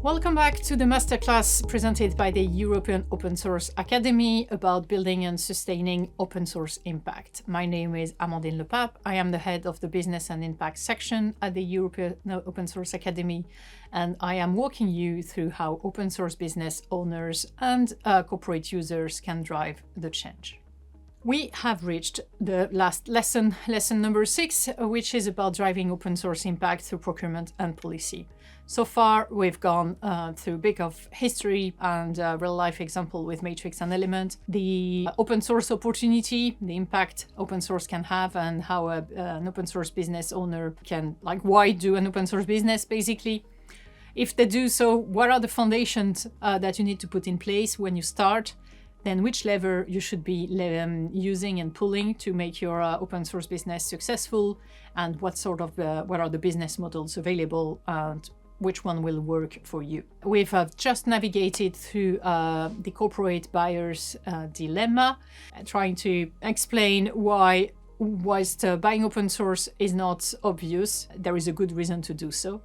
Welcome back to the masterclass presented by the European Open Source Academy about building and sustaining open source impact. My name is Amandine Le Pape. I am the head of the Business and Impact section at the European Open Source Academy, and I am walking you through how open source business owners and corporate users can drive the change. We have reached the last lesson number 6, which is about driving open source impact through procurement and policy. So far, we've gone through a bit of history and a real-life example with Matrix and Element, the open source opportunity, the impact open source can have, and how an open source business owner can, why do an open source business, basically. If they do so, what are the foundations that you need to put in place when you start? Then which lever you should be using and pulling to make your open source business successful, and what are the business models available, and which one will work for you. We've just navigated through the corporate buyer's dilemma, trying to explain why, whilst buying open source is not obvious, there is a good reason to do so.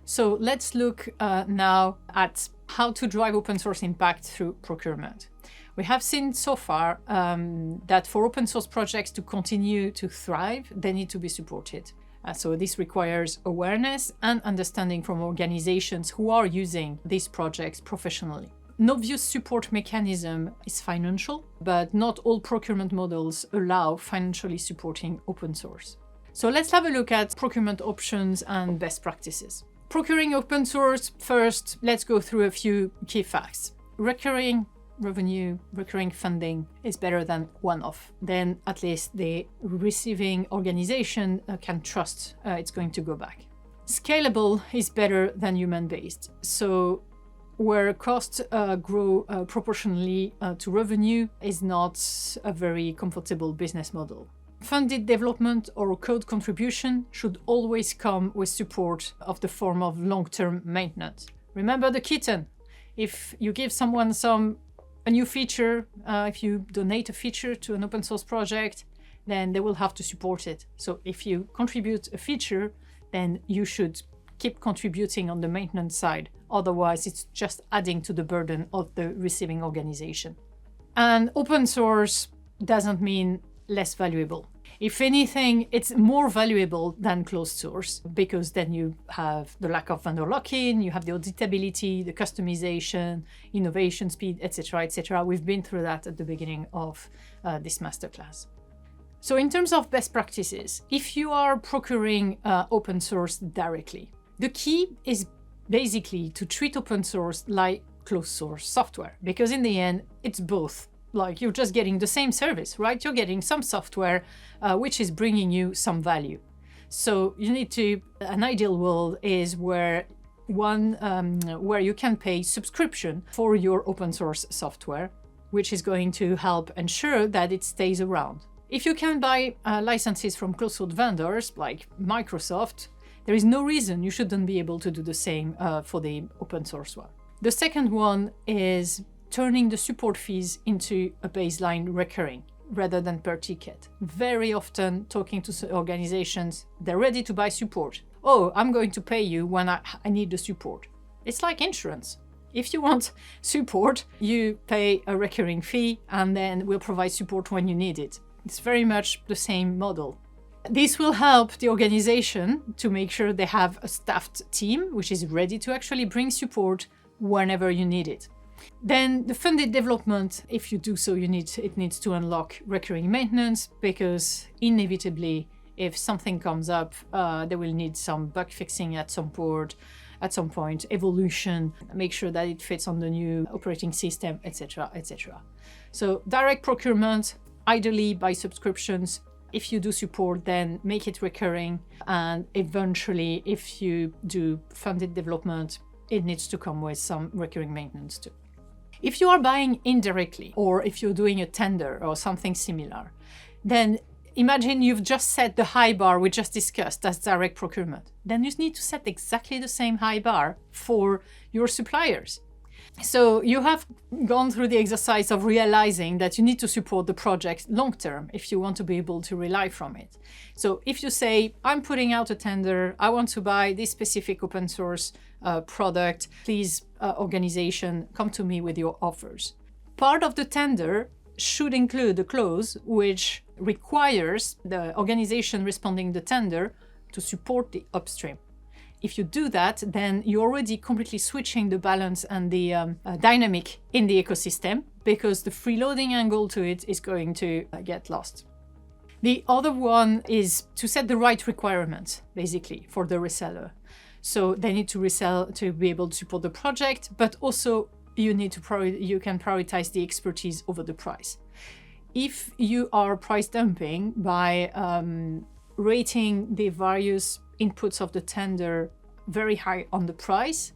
So let's look now at how to drive open source impact through procurement. We have seen so far that for open source projects to continue to thrive, they need to be supported. So this requires awareness and understanding from organizations who are using these projects professionally. An obvious support mechanism is financial, but not all procurement models allow financially supporting open source. So let's have a look at procurement options and best practices. Procuring open source, first, let's go through a few key facts. Recurring revenue, recurring funding is better than one-off. Then at least the receiving organization can trust it's going to go back. Scalable is better than human-based. So where costs grow proportionally to revenue is not a very comfortable business model. Funded development or code contribution should always come with support of the form of long-term maintenance. Remember the kitten. If you give someone a new feature, if you donate a feature to an open source project, then they will have to support it. So if you contribute a feature, then you should keep contributing on the maintenance side. Otherwise, it's just adding to the burden of the receiving organization. And open source doesn't mean less valuable. If anything, it's more valuable than closed source, because then you have the lack of vendor lock-in, you have the auditability, the customization, innovation speed, etc., etc. We've been through that at the beginning of this masterclass. So in terms of best practices, if you are procuring open source directly, the key is basically to treat open source like closed source software, because in the end, it's both. Like, you're just getting the same service, right? You're getting some software which is bringing you some value. So you need to, an ideal world is where where you can pay subscription for your open source software, which is going to help ensure that it stays around. If you can buy licenses from closed source vendors like Microsoft, there is no reason you shouldn't be able to do the same for the open source one. The second one is turning the support fees into a baseline recurring rather than per ticket. Very often, talking to organizations, they're ready to buy support. Oh, I'm going to pay you when I need the support. It's like insurance. If you want support, you pay a recurring fee and then we'll provide support when you need it. It's very much the same model. This will help the organization to make sure they have a staffed team which is ready to actually bring support whenever you need it. Then the funded development, if you do so, it needs to unlock recurring maintenance, because inevitably, if something comes up, they will need some bug fixing at some point, evolution, make sure that it fits on the new operating system, etc., etc. So direct procurement, ideally by subscriptions. If you do support, then make it recurring. And eventually, if you do funded development, it needs to come with some recurring maintenance too. If you are buying indirectly, or if you're doing a tender or something similar, then imagine you've just set the high bar we just discussed as direct procurement. Then you need to set exactly the same high bar for your suppliers. So you have gone through the exercise of realizing that you need to support the project long term if you want to be able to rely from it. So if you say, I'm putting out a tender, I want to buy this specific open source product. Please, organization, come to me with your offers. Part of the tender should include a clause which requires the organization responding to the tender to support the upstream. If you do that, then you're already completely switching the balance and the dynamic in the ecosystem, because the freeloading angle to it is going to get lost. The other one is to set the right requirements, basically, for the reseller. So they need to resell to be able to support the project, but also you can prioritize the expertise over the price. If you are price dumping by rating the various inputs of the tender very high on the price,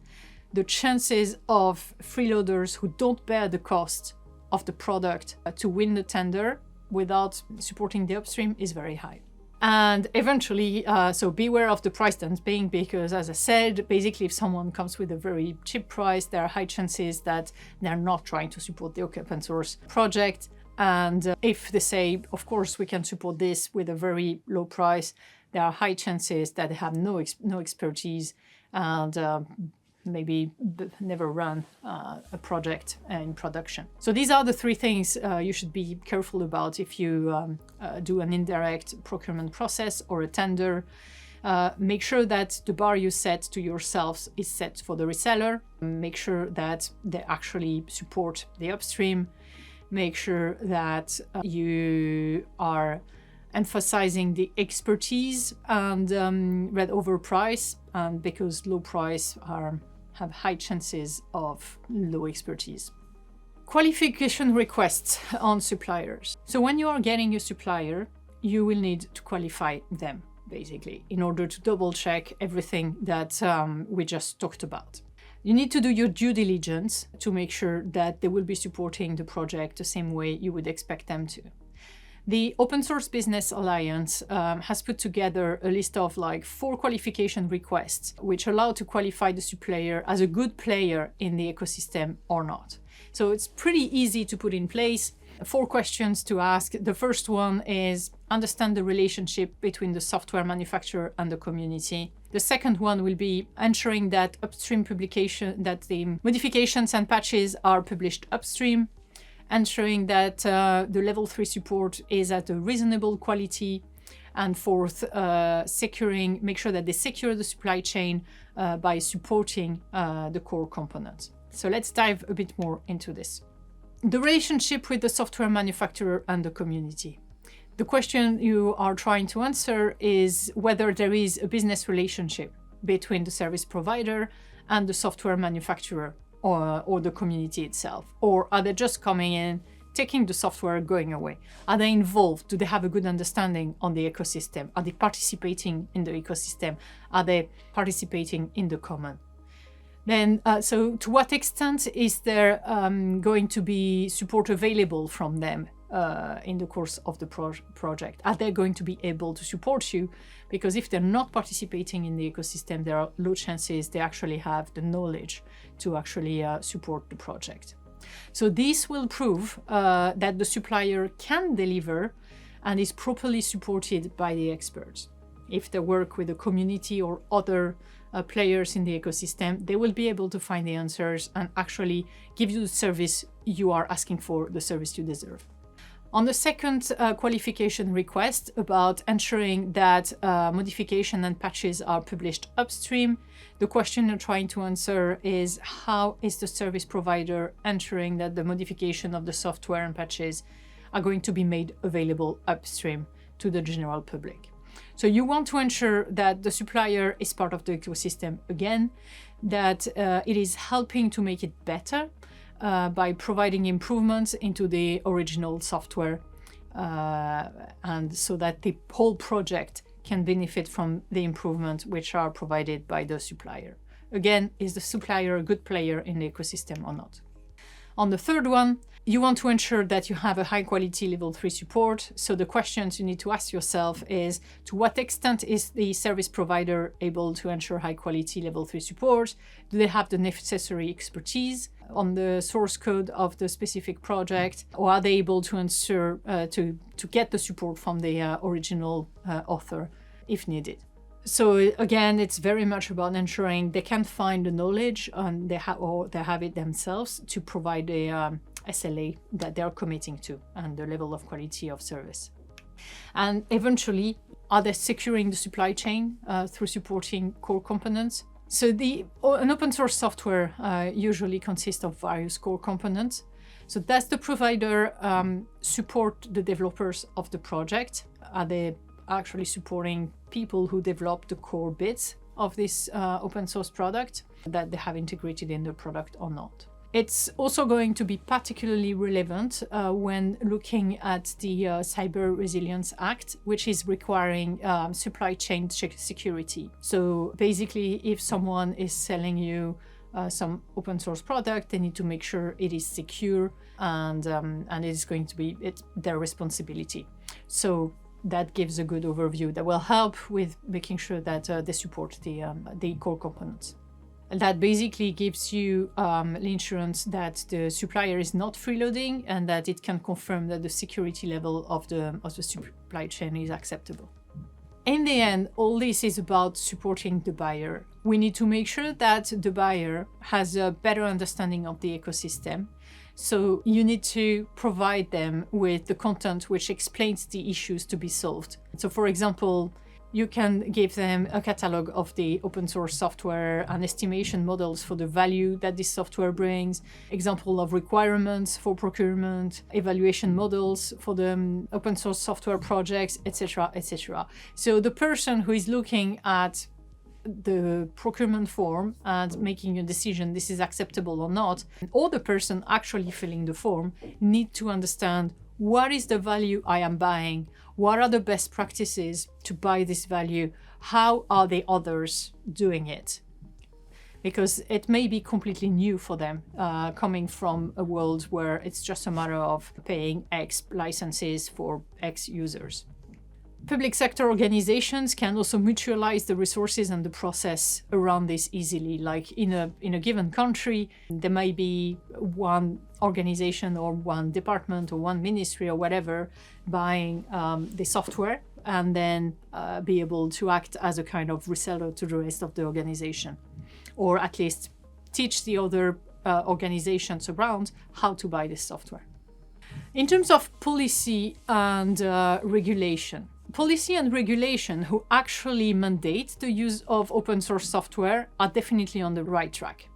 the chances of freeloaders who don't bear the cost of the product to win the tender without supporting the upstream is very high. And eventually, so beware of the price dumping, because as I said, basically if someone comes with a very cheap price, there are high chances that they're not trying to support the open source project. And if they say, of course, we can support this with a very low price, there are high chances that they have no expertise and maybe never run a project in production. So these are the three things you should be careful about if you do an indirect procurement process or a tender. Make sure that the bar you set to yourselves is set for the reseller. Make sure that they actually support the upstream. Make sure that you are emphasizing the expertise and read over price, because low price have high chances of low expertise. Qualification requests on suppliers. So when you are getting a supplier, you will need to qualify them, basically, in order to double check everything that we just talked about. You need to do your due diligence to make sure that they will be supporting the project the same way you would expect them to. The Open Source Business Alliance has put together a list of 4 qualification requests, which allow to qualify the supplier as a good player in the ecosystem or not. So it's pretty easy to put in place. 4 questions to ask. The first one is understand the relationship between the software manufacturer and the community. The second one will be ensuring that upstream publication, that the modifications and patches are published upstream. Ensuring that the level 3 support is at a reasonable quality, and fourth, make sure that they secure the supply chain by supporting the core components. So let's dive a bit more into this. The relationship with the software manufacturer and the community. The question you are trying to answer is whether there is a business relationship between the service provider and the software manufacturer or the community itself. Or are they just coming in, taking the software, going away? Are they involved? Do they have a good understanding on the ecosystem? Are they participating in the ecosystem? Are they participating in the common? Then, so to what extent is there going to be support available from them in the course of the project? Are they going to be able to support you? Because if they're not participating in the ecosystem, there are low chances they actually have the knowledge to actually support the project. So this will prove that the supplier can deliver and is properly supported by the experts. If they work with the community or other players in the ecosystem, they will be able to find the answers and actually give you the service you are asking for, the service you deserve. On the second qualification request about ensuring that modification and patches are published upstream, the question you're trying to answer is how is the service provider ensuring that the modification of the software and patches are going to be made available upstream to the general public. So you want to ensure that the supplier is part of the ecosystem again, that it is helping to make it better by providing improvements into the original software, and so that the whole project can benefit from the improvements which are provided by the supplier. Again, is the supplier a good player in the ecosystem or not? On the third one, you want to ensure that you have a high quality level 3 support. So the questions you need to ask yourself is, to what extent is the service provider able to ensure high quality level 3 support? Do they have the necessary expertise on the source code of the specific project? Or are they able to ensure to get the support from the original author if needed? So again, it's very much about ensuring they can find the knowledge and they have it themselves to provide a SLA that they're committing to and the level of quality of service. And eventually, are they securing the supply chain through supporting core components? So an open source software usually consists of various core components. So does the provider support the developers of the project? Are they actually supporting people who develop the core bits of this open source product that they have integrated in the product or not? It's also going to be particularly relevant when looking at the Cyber Resilience Act, which is requiring supply chain security. So basically, if someone is selling you some open source product, they need to make sure it is secure and it is going to be their responsibility. So that gives a good overview that will help with making sure that they support the core components. That basically gives you the insurance that the supplier is not freeloading and that it can confirm that the security level of the supply chain is acceptable. In the end, all this is about supporting the buyer. We need to make sure that the buyer has a better understanding of the ecosystem. So you need to provide them with the content which explains the issues to be solved. So for example, you can give them a catalog of the open source software and estimation models for the value that this software brings, example of requirements for procurement, evaluation models for the open source software projects, etc., etc. So the person who is looking at the procurement form and making a decision, this is acceptable or not, or the person actually filling the form need to understand what is the value I am buying, what are the best practices to buy this value, how are the others doing it? Because it may be completely new for them, coming from a world where it's just a matter of paying X licenses for X users. Public sector organizations can also mutualize the resources and the process around this easily. Like in a given country, there may be one organization or one department or one ministry or whatever buying the software and then be able to act as a kind of reseller to the rest of the organization, or at least teach the other organizations around how to buy this software. In terms of policy and regulation, policy and regulation who actually mandate the use of open source software are definitely on the right track.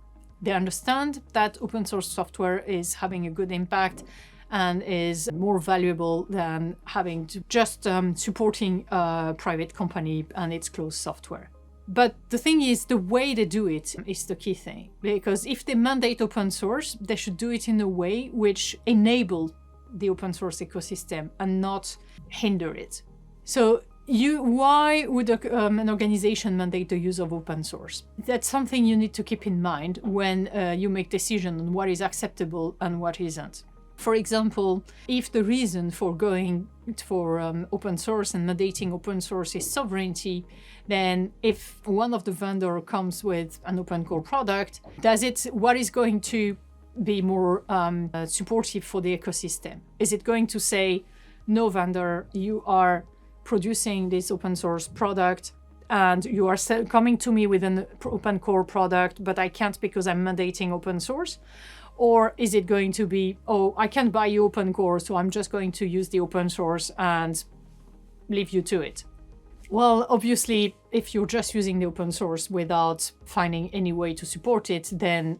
They understand that open source software is having a good impact and is more valuable than having to just supporting a private company and its closed software. But the thing is, the way they do it is the key thing. Because if they mandate open source, they should do it in a way which enables the open source ecosystem and not hinder it. So why would an organization mandate the use of open source? That's something you need to keep in mind when you make decisions on what is acceptable and what isn't. For example, if the reason for going for open source and mandating open source is sovereignty, then if one of the vendor comes with an open core product, what is going to be more supportive for the ecosystem? Is it going to say, no vendor, you are producing this open source product and you are coming to me with an open core product, but I can't because I'm mandating open source? Or is it going to be, oh, I can't buy you open core, so I'm just going to use the open source and leave you to it? Well, obviously, if you're just using the open source without finding any way to support it, then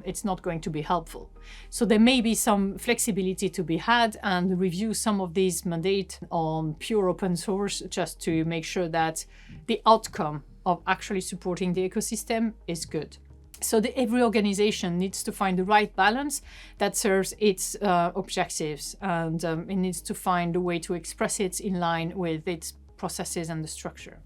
it's not going to be helpful. So there may be some flexibility to be had and review some of these mandates on pure open source just to make sure that the outcome of actually supporting the ecosystem is good. So every organization needs to find the right balance that serves its objectives, and it needs to find a way to express it in line with its processes and the structure.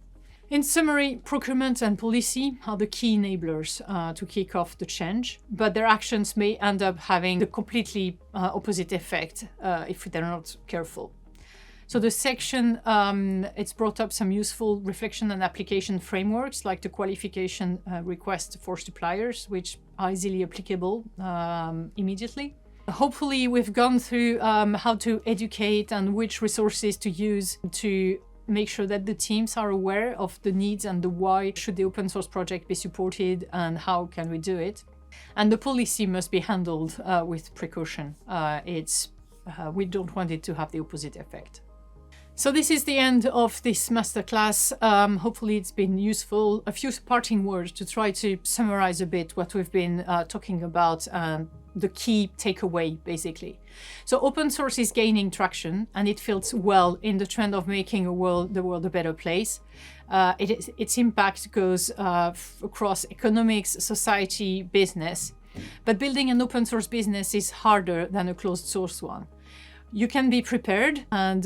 In summary, procurement and policy are the key enablers to kick off the change, but their actions may end up having the completely opposite effect if they're not careful. So the section, it's brought up some useful reflection and application frameworks like the qualification request for suppliers, which are easily applicable immediately. Hopefully we've gone through how to educate and which resources to use to make sure that the teams are aware of the needs and the why should the open source project be supported and how can we do it. And the policy must be handled with precaution. We don't want it to have the opposite effect. So this is the end of this masterclass. Hopefully it's been useful. A few parting words to try to summarize a bit what we've been talking about and the key takeaway, basically. So open source is gaining traction and it fits well in the trend of making the world a better place. Its impact goes across economics, society, business. But building an open source business is harder than a closed source one. You can be prepared, and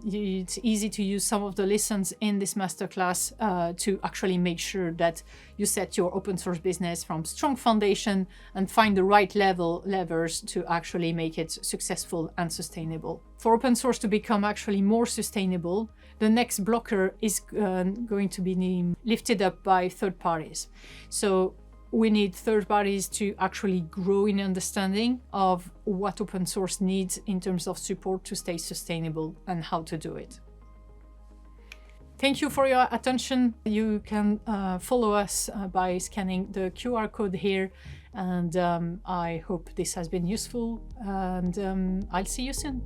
it's easy to use some of the lessons in this masterclass to actually make sure that you set your open source business from strong foundation and find the right levers to actually make it successful and sustainable. For open source to become actually more sustainable, the next blocker is going to be lifted up by third parties. So we need third parties to actually grow in understanding of what open source needs in terms of support to stay sustainable and how to do it. Thank you for your attention. You can follow us by scanning the QR code here, and I hope this has been useful, and I'll see you soon.